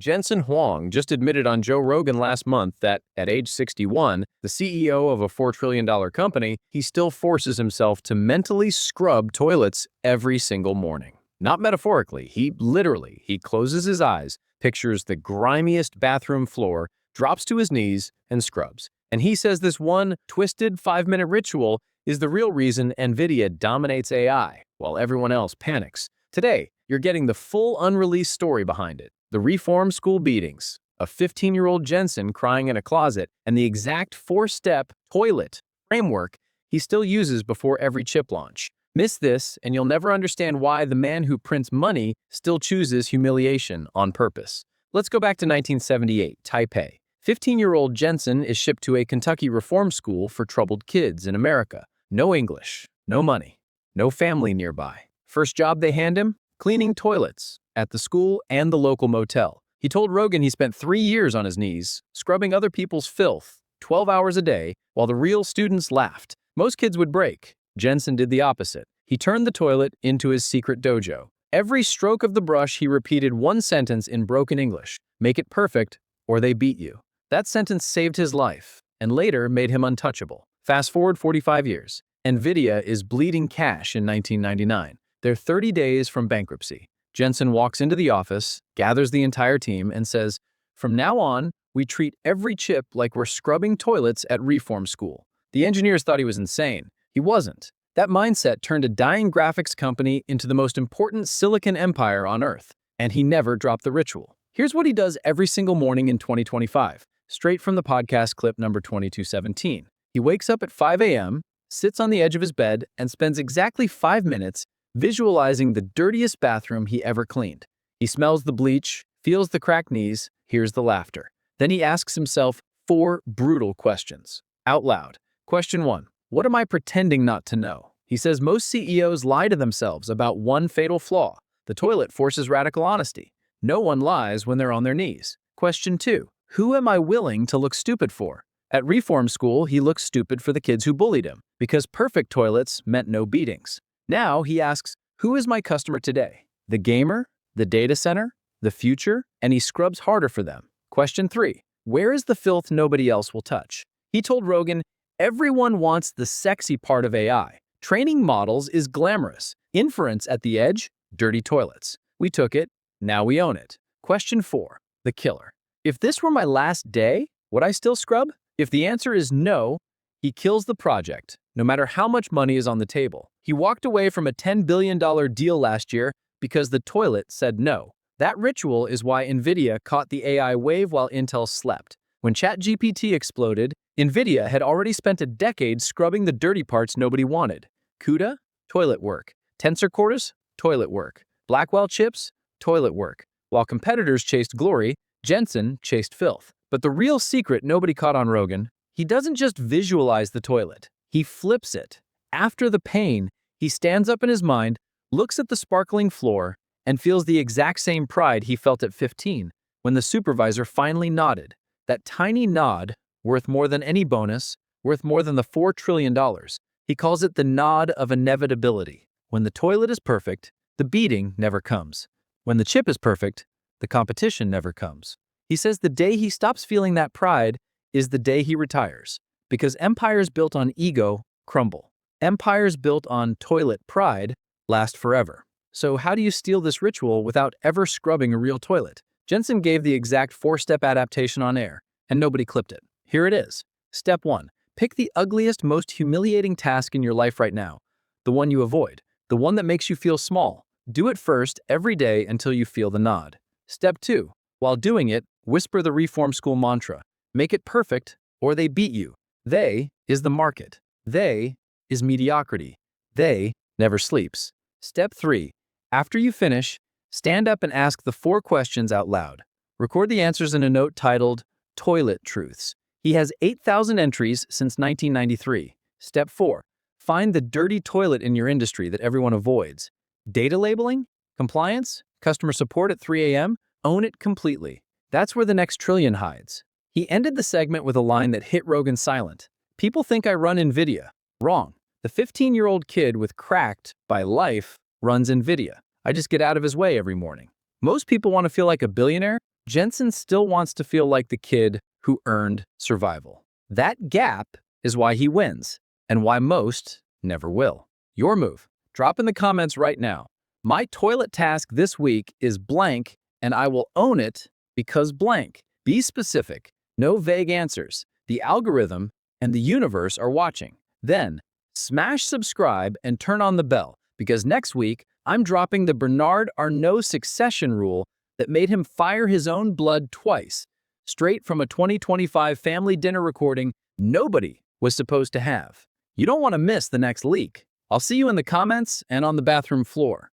Jensen Huang just admitted on Joe Rogan last month that, at age 61, the CEO of a $4 trillion company, he still forces himself to mentally scrub toilets every single morning. Not metaphorically, he closes his eyes, pictures the grimiest bathroom floor, drops to his knees, and scrubs. And he says this one twisted 5-minute ritual is the real reason NVIDIA dominates AI, while everyone else panics. Today, you're getting the full unreleased story behind it. The reform school beatings, a 15-year-old Jensen crying in a closet, and the exact 4-step toilet framework he still uses before every chip launch. Miss this, and you'll never understand why the man who prints money still chooses humiliation on purpose. Let's go back to 1978, Taipei. 15-year-old Jensen is shipped to a Kentucky reform school for troubled kids in America. No English, no money, no family nearby. First job they hand him? Cleaning toilets at the school and the local motel. He told Rogan he spent 3 years on his knees, scrubbing other people's filth, 12 hours a day, while the real students laughed. Most kids would break. Jensen did the opposite. He turned the toilet into his secret dojo. Every stroke of the brush, he repeated one sentence in broken English: "Make it perfect, or they beat you." That sentence saved his life, and later made him untouchable. Fast forward 45 years. NVIDIA is bleeding cash in 1999. They're 30 days from bankruptcy. Jensen walks into the office, gathers the entire team, and says, "From now on, we treat every chip like we're scrubbing toilets at reform school." The engineers thought he was insane. He wasn't. That mindset turned a dying graphics company into the most important silicon empire on Earth, and he never dropped the ritual. Here's what he does every single morning in 2025, straight from the podcast clip number 2217. He wakes up at 5 a.m., sits on the edge of his bed, and spends exactly 5 minutes visualizing the dirtiest bathroom he ever cleaned. He smells the bleach, feels the cracked knees, hears the laughter. Then he asks himself 4 brutal questions, out loud. Question 1. What am I pretending not to know? He says most CEOs lie to themselves about one fatal flaw. The toilet forces radical honesty. No one lies when they're on their knees. Question 2. Who am I willing to look stupid for? At reform school, he looked stupid for the kids who bullied him, because perfect toilets meant no beatings. Now he asks, who is my customer today? The gamer? The data center? The future? And he scrubs harder for them. Question 3. Where is the filth nobody else will touch? He told Rogan, everyone wants the sexy part of AI. Training models is glamorous. Inference at the edge? Dirty toilets. We took it. Now we own it. Question 4. The killer. If this were my last day, would I still scrub? If the answer is no, he kills the project, no matter how much money is on the table. He walked away from a $10 billion deal last year because the toilet said no. That ritual is why NVIDIA caught the AI wave while Intel slept. When ChatGPT exploded, NVIDIA had already spent a decade scrubbing the dirty parts nobody wanted. CUDA? Toilet work. Tensor cores? Toilet work. Blackwell chips? Toilet work. While competitors chased glory, Jensen chased filth. But the real secret nobody caught on Rogan, he doesn't just visualize the toilet. He flips it. After the pain, he stands up in his mind, looks at the sparkling floor, and feels the exact same pride he felt at 15 when the supervisor finally nodded. That tiny nod, worth more than any bonus, worth more than the $4 trillion. He calls it the nod of inevitability. When the toilet is perfect, the beating never comes. When the chip is perfect, the competition never comes. He says the day he stops feeling that pride is the day he retires, because empires built on ego crumble. Empires built on toilet pride last forever. So how do you steal this ritual without ever scrubbing a real toilet? Jensen gave the exact 4-step adaptation on air, and nobody clipped it. Here it is. Step 1. Pick the ugliest, most humiliating task in your life right now. The one you avoid. The one that makes you feel small. Do it first every day until you feel the nod. Step 2. While doing it, whisper the reform school mantra. Make it perfect, or they beat you. They is the market. They is mediocrity. They never sleeps. Step 3. After you finish, stand up and ask the 4 questions out loud. Record the answers in a note titled Toilet Truths. He has 8,000 entries since 1993. Step 4. Find the dirty toilet in your industry that everyone avoids. Data labeling? Compliance? Customer support at 3 a.m.? Own it completely. That's where the next trillion hides. He ended the segment with a line that hit Rogan silent. People think I run NVIDIA. Wrong. The 15-year-old kid with cracked by life runs NVIDIA. I just get out of his way every morning. Most people want to feel like a billionaire, Jensen still wants to feel like the kid who earned survival. That gap is why he wins, and why most never will. Your move. Drop in the comments right now. My toilet task this week is blank, and I will own it because blank. Be specific. No vague answers. The algorithm and the universe are watching. Then, smash subscribe and turn on the bell, because next week, I'm dropping the Bernard Arnault succession rule that made him fire his own blood twice, straight from a 2025 family dinner recording nobody was supposed to have. You don't want to miss the next leak. I'll see you in the comments and on the bathroom floor.